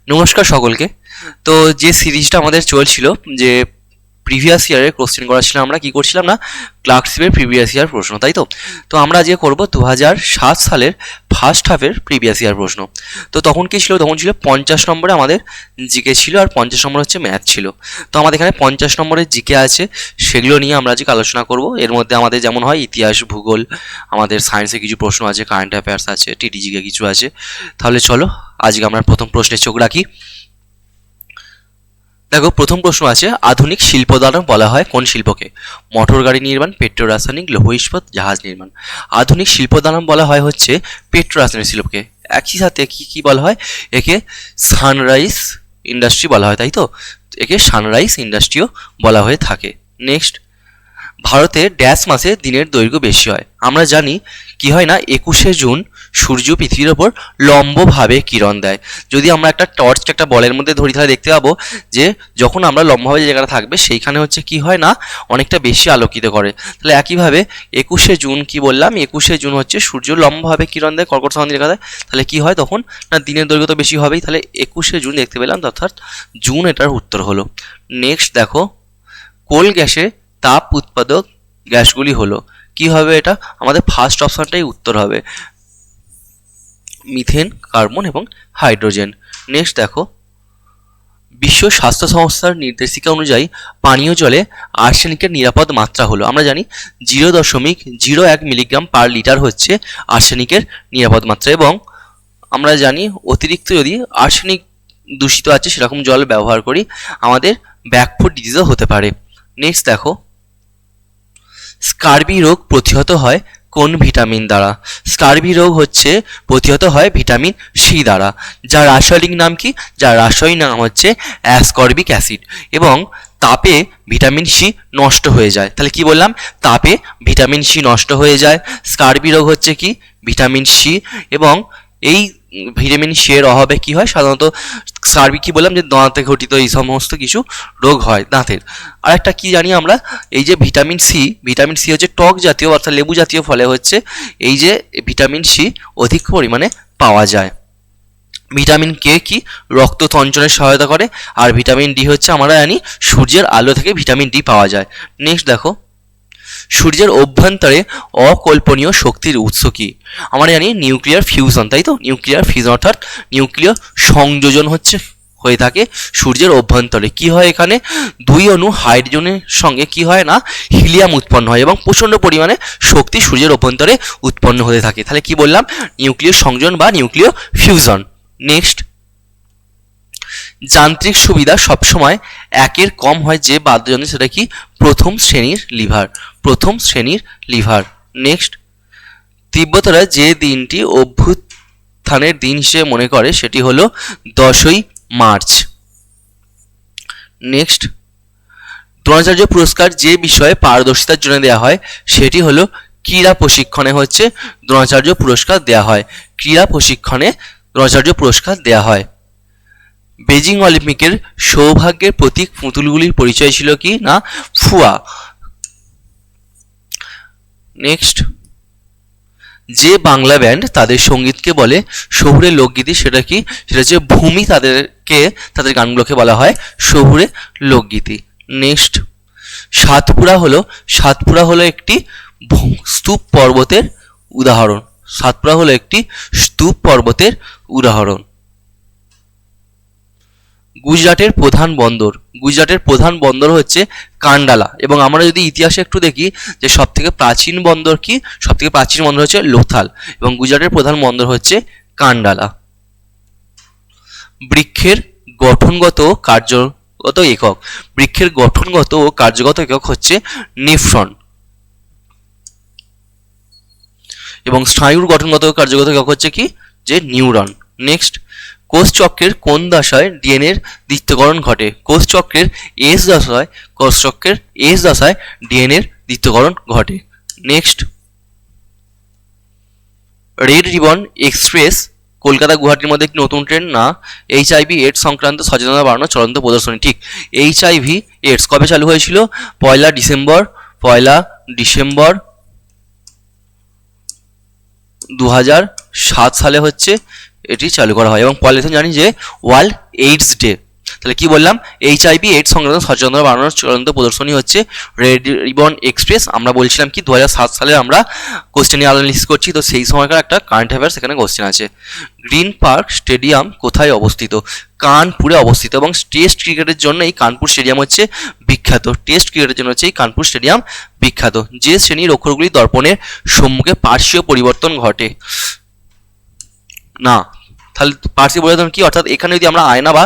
নমস্কার সকলকে। তো যে সিরিজটা আমাদের চলছিল, যে প্রিভিয়াস ইয়ারের কোশ্চেন করা ছিল, আমরা কি করছিলাম না, ক্লার্কশিপের প্রিভিয়াস ইয়ার প্রশ্ন, তাই তো। তো আমরা আজকে করব 2007 সালের ফার্স্ট হাফের প্রিভিয়াস ইয়ার প্রশ্ন। তো তখন কি ছিল, তখন ছিল 50 নম্বরে আমাদের জিকে ছিল, আর 50 নম্বর হচ্ছে ম্যাথ ছিল। তো আমাদের এখানে 50 নম্বরের জিকে আছে, সেগুলো নিয়ে আমরা আজকে আলোচনা করব। এর মধ্যে আমাদের যেমন হয় ইতিহাস, ভূগোল, আমাদের সায়েন্সে কিছু প্রশ্ন আছে, কারেন্ট অ্যাফেয়ার্স আছে, টিটিজিকে কিছু আছে। তাহলে চলো আজকে আমরা প্রথম প্রশ্নে চোখ রাখি। দেখো, প্রথম প্রশ্ন আছে, আধুনিক শিল্প দ্বারা বলা হয় কোন শিল্পকে? মোটর গাড়ি নির্মাণ, পেট্রো রাসায়নিক, লৌহ ইস্পাত, জাহাজ নির্মাণ। আধুনিক শিল্প দ্বারা বলা হয় হচ্ছে পেট্রো রাসায়নিক শিল্পকে। একই সাথে কি কি বলা হয়, একে সানরাইজ ইন্ডাস্ট্রি বলা হয়, তাই তো। একে সানরাইজ ইন্ডাস্ট্রিও বলা হয়ে থাকে। নেক্সট, ভারতে ড্যাশ মাসে দিনের দৈর্ঘ্য বেশি হয়? আমরা জানি কি হয় না, 21শে জুন সূর্য পৃথিবীর ওপর লম্বভাবে কিরণ দেয়। যদি আমরা একটা টর্চকে একটা বলের মধ্যে ধরি, তাহলে দেখতে পাবো যে যখন আমরা লম্বভাবে যে জায়গাটা থাকবে সেইখানে হচ্ছে কি হয় না, অনেকটা বেশি আলোকিত করে। তাহলে একইভাবে 21শে জুন কি বললাম, 21শে জুন হচ্ছে সূর্য লম্বভাবে কিরণ দেয়, কর্কট সংক্রান্তি লেখা দেয়। তাহলে কি হয় তখন না, দিনের দৈর্ঘ্য তো বেশি হবেই। তাহলে 21শে জুন দেখতে পেলাম, অর্থাৎ জুন এটার উত্তর হলো। নেক্সট দেখো, কোল গ্যাসে তাপ উৎপাদক গ্যাসগুলি হলো, কি হবে এটা, আমাদের ফার্স্ট অপশনটাই উত্তর হবে, মিথেন, কার্বন এবং হাইড্রোজেন। নেক্সট দেখো, বিশ্ব স্বাস্থ্য সংস্থার নির্দেশিকা অনুযায়ী পানীয় জলে আর্সেনিকের নিরাপদ মাত্রা হলো, আমরা জানি 0.01 মিলিগ্রাম পার লিটার হচ্ছে আর্সেনিকের নিরাপদ মাত্রা। এবং আমরা জানি অতিরিক্ত যদি আর্সেনিক দূষিত আছে সেরকম জল ব্যবহার করি, আমাদের ব্যাকফুট ডিজিজও হতে পারে। নেক্সট দেখো, স্কার্বি রোগ প্রতিহত হয় কোন ভিটামিন দ্বারা? স্কার্বি রোগ হচ্ছে প্রতিহত হয় ভিটামিন সি দ্বারা, যার রাসায়নিক নাম কি, যার রাসায়নিক নাম হচ্ছে অ্যাসকর্বিক অ্যাসিড। এবং তাপে ভিটামিন সি নষ্ট হয়ে যায়। তাহলে কি বললাম, তাপে ভিটামিন সি নষ্ট হয়ে যায়। স্কার্বি রোগ হচ্ছে কি, ভিটামিন সি। এবং এই ভিটামিন সি এর অভাবে কি হয়, সাধারণত স্কার্বি কি বললাম, যে দাঁতে ঘটিত এই সমস্ত কিছু রোগ হয় দাঁতের। আর একটা কি জানি আমরা, এই যে ভিটামিন সি হচ্ছে টক জাতীয় অর্থাৎ লেবু জাতীয় ফলে হচ্ছে এই যে ভিটামিন সি অধিক পরিমাণে পাওয়া যায়। ভিটামিন কে কি, রক্ত তঞ্চনের সহায়তা করে। আর ভিটামিন ডি হচ্ছে আমরা জানি সূর্যের আলো থেকে ভিটামিন ডি পাওয়া যায়। নেক্সট দেখো, সূর্যের অভ্যন্তরে অকল্পনীয় শক্তির উৎস কি? আমরা জানি নিউক্লিয়ার ফিউশন, তাই তো। নিউক্লিয়ার ফিউশন অর্থাৎ নিউক্লিয় সংযোজন হচ্ছে হয়ে থাকে সূর্যের অভ্যন্তরে। কি হয়, এখানে দুই অণু হাইড্রোজেনের সঙ্গে কি হয় না, হিলিয়াম উৎপন্ন হয় এবং প্রচণ্ড পরিমাণে শক্তি সূর্যের অভ্যন্তরে উৎপন্ন হতে থাকে। তাহলে কি বললাম, নিউক্লিয় সংযোজন বা নিউক্লিয় ফিউশন। নেক্সট, যান্ত্রিক সুবিধা সবসময় একের কম হয় যে বাদ্যযন্ত্র, সেটা কি, প্রথম শ্রেণীর লিভার, প্রথম শ্রেণীর লিভার। নেক্সট, তিব্বতরা যে দিনটি অভ্যুত্থানের দিন হিসেবে মনে করে সেটি হলো 10ই মার্চ। নেক্সট, দ্রোণাচার্য পুরস্কার যে বিষয়ে পারদর্শিতার জন্য দেওয়া হয় সেটি হলো ক্রীড়া প্রশিক্ষণে হচ্ছে দ্রোণাচার্য পুরস্কার দেওয়া হয়, ক্রীড়া প্রশিক্ষণে দ্রোণাচার্য পুরস্কার দেওয়া হয়। বেজিং অলিম্পিকের সৌভাগ্যের প্রতীক পুতুলগুলির পরিচয় ছিল কি না, ফুয়া। নেক্সট, যে বাংলা ব্যান্ড তাদের সঙ্গীতকে বলে শহুরে লোকগীতি, সেটা কি, সেটা হচ্ছে ভূমি, তাদের গানগুলোকে বলা হয় শহুরে লোকগীতি। নেক্সট, সাতপুরা হলো একটি স্তূপ পর্বতের উদাহরণ, সাতপুরা হলো একটি স্তূপ পর্বতের উদাহরণ। গুজরাটের প্রধান বন্দর হচ্ছে কান্ডালা। এবং আমরা যদি ইতিহাসে একটু দেখি যে সবথেকে প্রাচীন বন্দর কি, সবথেকে প্রাচীন বন্দর হচ্ছে লোথাল এবং গুজরাটের প্রধান বন্দর হচ্ছে কান্ডালা। বৃক্ষের গঠনগত ও কার্যগত একক, বৃক্ষের গঠনগত ও কার্যগত একক হচ্ছে নেফ্রন। এবং স্নায়ুর গঠনগত ও কার্যগত একক হচ্ছে কি, যে নিউরন। নেক্সট, কোষচক্রের কোন দশায় ডিএনএর দ্বিত্বকরণ ঘটে? কোষচক্রের এস দশায় ডিএনএর দ্বিত্বকরণ ঘটে। Next, red ribbon express Kolkata গুয়াহাটির মধ্যে একটি নতুন ট্রেন না HIV AIDS সংক্রান্ত সচেতনতা বাড়ানোর চূড়ান্ত প্রদর্শনী? ঠিক, HIV AIDS কবে চালু হয়েছিল? 1 ডিসেম্বর 2007 সালে হচ্ছে এটি চালু করা হয়। এবং পরের লেসন জানি যে ওয়ার্ল্ড এইডস ডে। তাহলে কি বললাম, এইচআইভি এইডস সংক্রান্ত সচেতনতা বাড়ানোর চূড়ান্ত প্রদর্শনী হচ্ছে রেড রিবন এক্সপ্রেস। আমরা বলছিলাম কি 2007 সালে আমরা কোশ্চেন অ্যানালিসিস করছি, তো সেই সময়কার একটা কারেন্ট অ্যাফেয়ার্স এখানে কোশ্চেন আছে। গ্রিন পার্ক স্টেডিয়াম কোথায় অবস্থিত? কানপুরে অবস্থিত। এবং টেস্ট ক্রিকেটের জন্য এই কানপুর স্টেডিয়াম হচ্ছে বিখ্যাত। টেস্ট ক্রিকেটের জন্য হচ্ছে এই কানপুর স্টেডিয়াম বিখ্যাত। যে শ্রেণীর অক্ষরগুলি দর্পণের সম্মুখে পার্শ্বীয় পরিবর্তন ঘটে না, তাহলে পার্শ্বীয় পরিবর্তন কি? অর্থাৎ এখানে যদি আমরা আয়না বা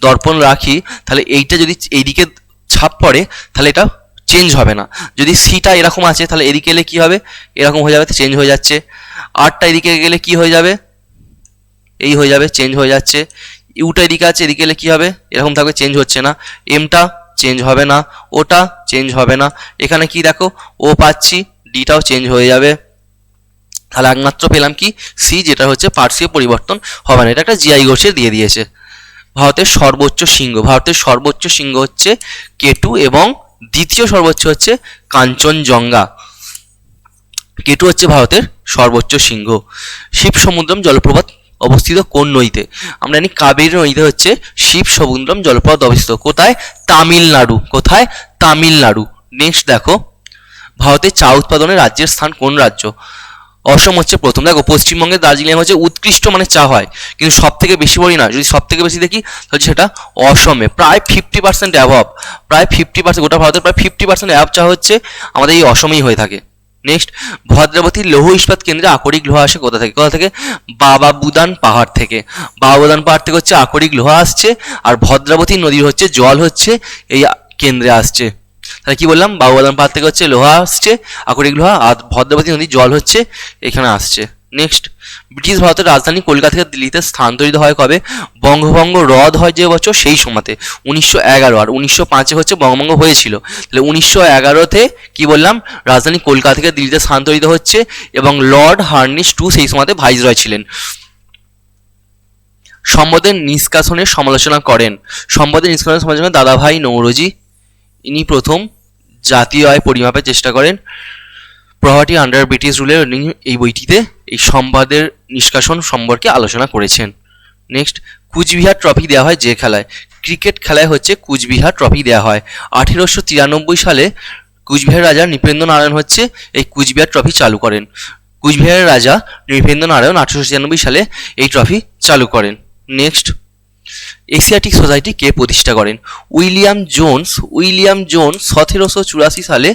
দর্পণ রাখি, তাহলে এইটা যদি এইদিকে ছাপ পড়ে তাহলে এটা চেঞ্জ হবে না। যদি সিটা এরকম আছে তাহলে এদিকে এলে কি হবে? এরকম হয়ে যাবে, চেঞ্জ হয়ে যাচ্ছে। আরটা এদিকে গেলে কি হয়ে যাবে? এই হয়ে যাবে, চেঞ্জ হয়ে যাচ্ছে। ইউটা এদিকে আছে, এদিকে এলে কি হবে? এরকম থাকবে, চেঞ্জ হচ্ছে না। এমটা চেঞ্জ হবে না, ওটা চেঞ্জ হবে না। এখানে কি দেখো, ও পাচ্ছি, ডিটাও চেঞ্জ হয়ে যাবে। তাহলে একমাত্র পেলাম কি? সি, যেটা হচ্ছে পার্শ্বীয় পরিবর্তন হবে না। এটা একটা জিআই ঘোষে দিয়ে দিয়েছে। ভারতের সর্বোচ্চ শৃঙ্গ। ভারতের সর্বোচ্চ শৃঙ্গ হচ্ছে কেটু এবং দ্বিতীয় সর্বোচ্চ হচ্ছে কাঞ্চনজঙ্ঘা। কেটু হচ্ছে ভারতের সর্বোচ্চ শৃঙ্গ। শিব সমুদ্রম জলপ্রপাত অবস্থিত কোন নদীতে? আমরা জানি কাবেরী নদীতে হচ্ছে শিব সমুদ্রম জলপ্রপাত অবস্থিত। কোথায়? তামিলনাড়ু। কোথায়? তামিলনাড়ু। নেক্সট দেখো, ভারতের চা উৎপাদনের রাজ্যের স্থান কোন রাজ্য? অসম হচ্ছে প্রথম। দেখো, পশ্চিমবঙ্গের দার্জিলিং হচ্ছে উৎকৃষ্ট মানে চা হয়, কিন্তু সব থেকে বেশি বলি না, যদি সব থেকে বেশি দেখি তাহলে সেটা অসমে। প্রায় 50% অ্যাভাব, প্রায় 50%, গোটা ভারতের প্রায় 50% অ্যাভাব চা হচ্ছে আমাদের এই অসমেই হয়ে থাকে। নেক্সট, ভদ্রাবতী লৌহ ইস্পাত কেন্দ্রে আকরিক লোহা আসে কোথা থেকে? কোথা থেকে? বাবা বুদান পাহাড় থেকে। বাবা বুদান পাহাড় থেকে হচ্ছে আকরিক লোহা আসছে, আর ভদ্রাবতী নদীর হচ্ছে জল হচ্ছে এই কেন্দ্রে আসছে। তাহলে কি বললাম? বাবুবাদাম পাহাড় থেকে হচ্ছে লোহা আসছে, আকরিক লোহা, আর ভদ্রাবতী নদীর জল হচ্ছে এখানে আসছে। নেক্সট, ব্রিটিশ ভারতের রাজধানী কলকাতা থেকে দিল্লিতে স্থানান্তরিত হয় কবে? বঙ্গভঙ্গ রদ হয় যে বছর, সেই সময়তে 1911। আর 1905 হচ্ছে বঙ্গভঙ্গ হয়েছিল। তাহলে 1911-তে কি বললাম? রাজধানী কলকাতা থেকে দিল্লিতে স্থানান্তরিত হচ্ছে, এবং লর্ড হার্নিশ টু সেই সময়তে ভাইসরয় ছিলেন। সম্পদের নিষ্কাশনের সমালোচনা করেন। সম্পদের নিষ্কাশনের সমালোচনা দাদাভাই নৌরোজি। ইনি প্রথম জাতীয় আয় পরিমাপের চেষ্টা করেন। প্রভার্টি আন্ডার ব্রিটিশ রুলের এই বইটিতে এই সম্পদের নিষ্কাশন সম্পর্কে আলোচনা করেছেন। নেক্সট, কুচবিহার ট্রফি দেওয়া হয় যে খেলায়? ক্রিকেট খেলায় হচ্ছে কুচবিহার ট্রফি দেওয়া হয়। 1893 সালে কুচবিহারের রাজা নৃপেন্দ্র নারায়ণ হচ্ছে এই কুচবিহার ট্রফি চালু করেন। কুচবিহারের রাজা নৃপেন্দ্র নারায়ণ 1896 সালে এই ট্রফি চালু করেন। নেক্সট, এশিয়াটিক সোসাইটি কে প্রতিষ্ঠা করেন? William Jones. উইলিয়াম জোন্স 1784 সালে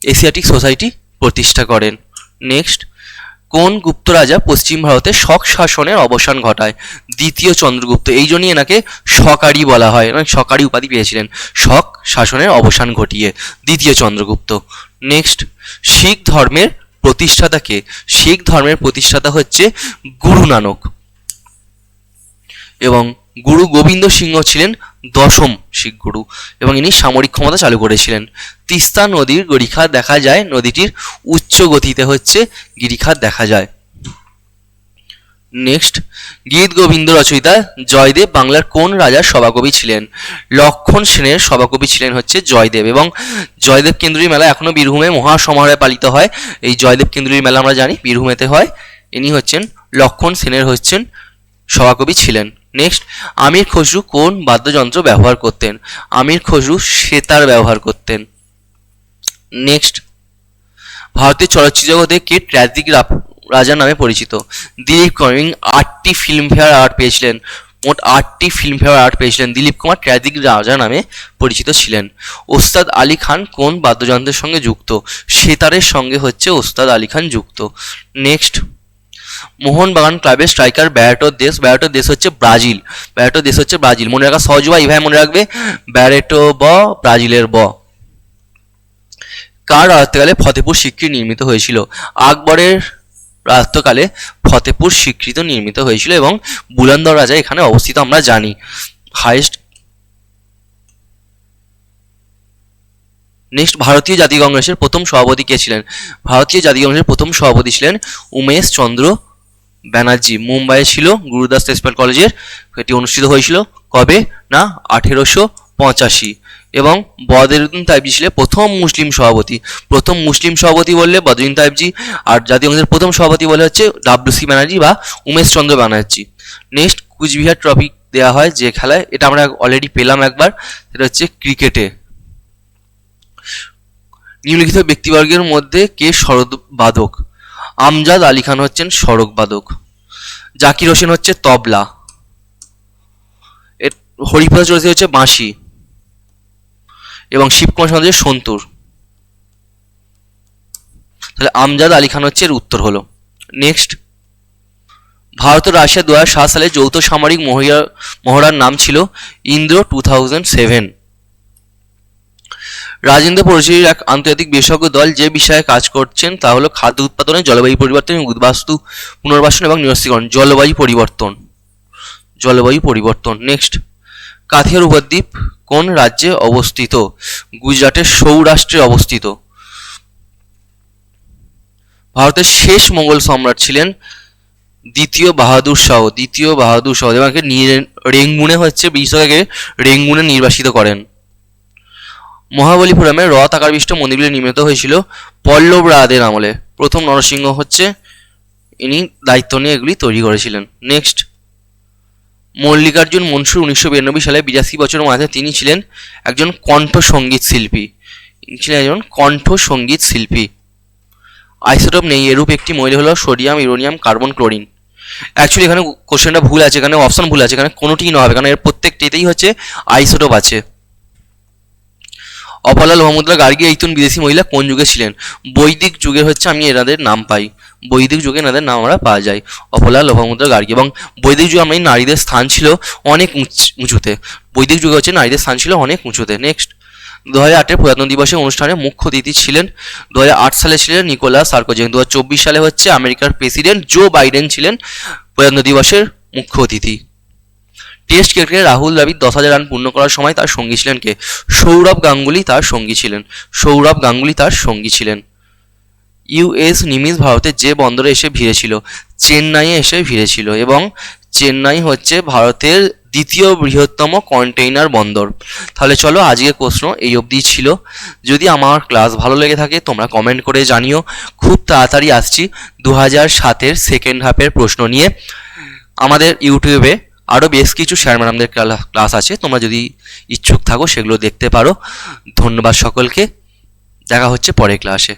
এশিয়াটিক সোসাইটি প্রতিষ্ঠা করেন। নেক্সট, কোন গুপ্ত রাজা পশ্চিম ভারতে শক শাসনের অবসান ঘটায়? দ্বিতীয় চন্দ্রগুপ্ত। এই জন্যই এনাকে শকারি বলা হয়, শকারি উপাধি পেয়েছিলেন, শক শাসনের অবসান ঘটিয়ে দ্বিতীয় চন্দ্রগুপ্ত। নেক্সট, শিখ ধর্মের প্রতিষ্ঠাতা কে? শিখ ধর্মের প্রতিষ্ঠাতা হচ্ছে গুরু নানক, এবং গুরু গোবিন্দ সিংহ ছিলেন দশম শিখ গুরু, এবং ইনি সামরিক ক্ষমতা চালু করেছিলেন। তিস্তা নদীর গিরিখাত দেখা যায়, নদীটির উচ্চ গতিতে হচ্ছে গিরিখাত দেখা যায়। নেক্সট, গীত গোবিন্দ রচয়িতা জয়দেব বাংলার কোন রাজার সভাকবি ছিলেন? লক্ষণ সেনের সভাকবি ছিলেন হচ্ছে জয়দেব। এবং জয়দেব কেন্দ্রীয় মেলা এখনো বীরভূমে মহাসমারোহে পালিত হয়। এই জয়দেব কেন্দ্রীয় মেলা আমরা জানি বীরভূমেতে হয়। ইনি হচ্ছেন লক্ষণ সেনের হচ্ছেন সভাকবি ছিলেন। নেক্সট, আমির খসরু কোন বাদ্যযন্ত্র ব্যবহার করতেন? আমির খসরু সেতার ব্যবহার করতেন। নেক্সট, ভারতীয় চলচ্চিত্র জগতে কে ট্র্যাজিক রাজা নামে পরিচিত? দিলীপ কুমার। 8টি ফিল্মফেয়ার অ্যাওয়ার্ড পেয়েছিলেন, মোট 8টি ফিল্মফেয়ার অ্যাওয়ার্ড পেয়েছিলেন। দিলীপ কুমার ট্র্যাজিক রাজা নামে পরিচিত ছিলেন। ওস্তাদ আলী খান কোন বাদ্যযন্ত্রের সঙ্গে যুক্ত? সেতারের সঙ্গে হচ্ছে ওস্তাদ আলী খান যুক্ত। নেক্সট, মোহনবাগান ক্লাবের স্ট্রাইকার ব্যারেটোর দেশ? ব্যারেটোর দেশ হচ্ছে ব্রাজিল। ব্যারেটোর দেশ হচ্ছে ব্রাজিল। মনে রাখা সহজ বা এইভাবে মনে রাখবে, ব্যারেটো ব, ব্রাজিলের ব। কার রাজত্বকালে ফতেপুর সিক্রি নির্মিত হয়েছিল? আকবরের রাজত্বকালে ফতেপুর সিক্রি নির্মিত হয়েছিল, এবং বুলন্দর রাজা এখানে অবস্থিত আমরা জানি। হাইয়েস্ট। নেক্সট, ভারতীয় জাতীয় কংগ্রেসের প্রথম সভাপতি কে ছিলেন? ভারতীয় জাতীয় কংগ্রেসের প্রথম সভাপতি ছিলেন উমেশ চন্দ্র ব্যানার্জি। মুম্বাইয়ে ছিল গুরুদাস তেজপাল কলেজের, এটি অনুষ্ঠিত হয়েছিল কবে? না 1885। এবং বদরুদ্দিন তাইবজি ছিলেন প্রথম মুসলিম সভাপতি। প্রথম মুসলিম সভাপতি বললে বদরুদ্দিন তাইবজি, আর জাতীয় কংগ্রেসের প্রথম সভাপতি বলে হচ্ছে WC ব্যানার্জি বা উমেশ চন্দ্র ব্যানার্জি। নেক্সট কুচবিহার ট্রফি দেওয়া হয় যে খেলায়, এটা আমরা অলরেডি পেলাম একবার, সেটা হচ্ছে ক্রিকেটে। নিম্নলিখিত ব্যক্তিবর্গের মধ্যে কে সরোদবাদক? আমজাদ আলী খান হচ্ছেন সরোদবাদক। জাকির হোসেন হচ্ছে তবলা। হরিপ্রসাদ চৌধুরী হচ্ছে বাঁশি এবং শিবকুমার সেন হচ্ছে সন্তুর। তাহলে আমজাদ আলী খান হচ্ছে এর উত্তর হলো। নেক্সট, ভারত ও রাশিয়া 2007 সালে যৌথ সামরিক মহড়ার নাম ছিল ইন্দ্র 2007। রাজেন্দ্র পরিচয়ের এক আন্তর্জাতিক বিশেষজ্ঞ দল যে বিষয়ে কাজ করছেন তা হলো খাদ্য উৎপাদনে জলবায়ু পরিবর্তন, উদ্বাস্তু পুনর্বাসন এবং নিরস্ত্রীকরণ। জলবায়ু পরিবর্তন। নেক্সট, কাথিয়ার উপদ্বীপ কোন রাজ্যে অবস্থিত? গুজরাটের সৌরাষ্ট্রে অবস্থিত। ভারতের শেষ মোগল সম্রাট ছিলেন দ্বিতীয় বাহাদুর শাহ। এবারকে রেঙ্গুনে হচ্ছে ব্রিটিশকে রেঙ্গুনে নির্বাসিত করেন। মহাবলীপুরমে রথ আকার বিশিষ্ট মন্দিরগুলি নির্মিত হয়েছিল পল্লব রাজদের আমলে। প্রথম নরসিংহ হচ্ছে ইনি দায়িত্ব নিয়ে এগুলি তৈরি করেছিলেন। নেক্সট, মল্লিকার্জুন মনসুর 1992 সালে 82 বছরের মাথায় তিনি ছিলেন একজন কণ্ঠসঙ্গীত শিল্পী। আইসোটোপ নেই এরূপ একটি মৌল হলো sodium, uranium, carbon, chlorine. Actually এখানে কোশ্চেনটা ভুল আছে, এখানে অপশন ভুল আছে, এখানে কোনোটিই না হবে, কারণ এর প্রত্যেকটিতেই হচ্ছে আইসোটোপ আছে। অপলা লোহামুদ্রা গার্গী এইতুন বিদেশি মহিলা কোন যুগে ছিলেন? বৈদিক যুগে হচ্ছে আমি এনাদের নাম পাই, বৈদিক যুগে এনাদের নাম আমরা পাওয়া যায়, অপলা লোহামুদ্রা গার্গী। এবং বৈদিক যুগে আমরা নারীদের স্থান ছিল অনেক উঁচুতে, বৈদিক যুগে হচ্ছে নারীদের স্থান ছিল অনেক উঁচুতে। নেক্সট, 2008 প্রজাতন্ত্র দিবসের অনুষ্ঠানে মুখ্য অতিথি ছিলেন 2008 সালে ছিলেন নিকোলাস সার্কোজি। 2024 সালে হচ্ছে আমেরিকার প্রেসিডেন্ট জো বাইডেন ছিলেন প্রজাতন্ত্র দিবসের মুখ্য অতিথি। টেস্ট ক্রিকেটে রাহুল দ্রাবিড় 10,000 রান পূর্ণ করার সময় তার সঙ্গী ছিলেন কে? সৌরভ গাঙ্গুলি তার সঙ্গী ছিলেন। ইউএস নিমিজ ভারতের যে বন্দরে এসে ভিড়েছিল? চেন্নাইয়ে এসে ভিড়েছিল, এবং চেন্নাই হচ্ছে ভারতের দ্বিতীয় বৃহত্তম কন্টেইনার বন্দর। তাহলে চলো আজকের প্রশ্ন এই অবধি ছিল। যদি আমার ক্লাস ভালো লেগে থাকে তোমরা কমেন্ট করে জানিও। খুব তাড়াতাড়ি আসছি 2007-এর সেকেন্ড হাফের প্রশ্ন নিয়ে। আমাদের ইউটিউবে আরও বেশ কিছু স্যার ম্যাডামদের ক্লাস আছে, তোমরা যদি ইচ্ছুক থাকো সেগুলো দেখতে পারো। ধন্যবাদ সকলকে, দেখা হচ্ছে পরের ক্লাসে।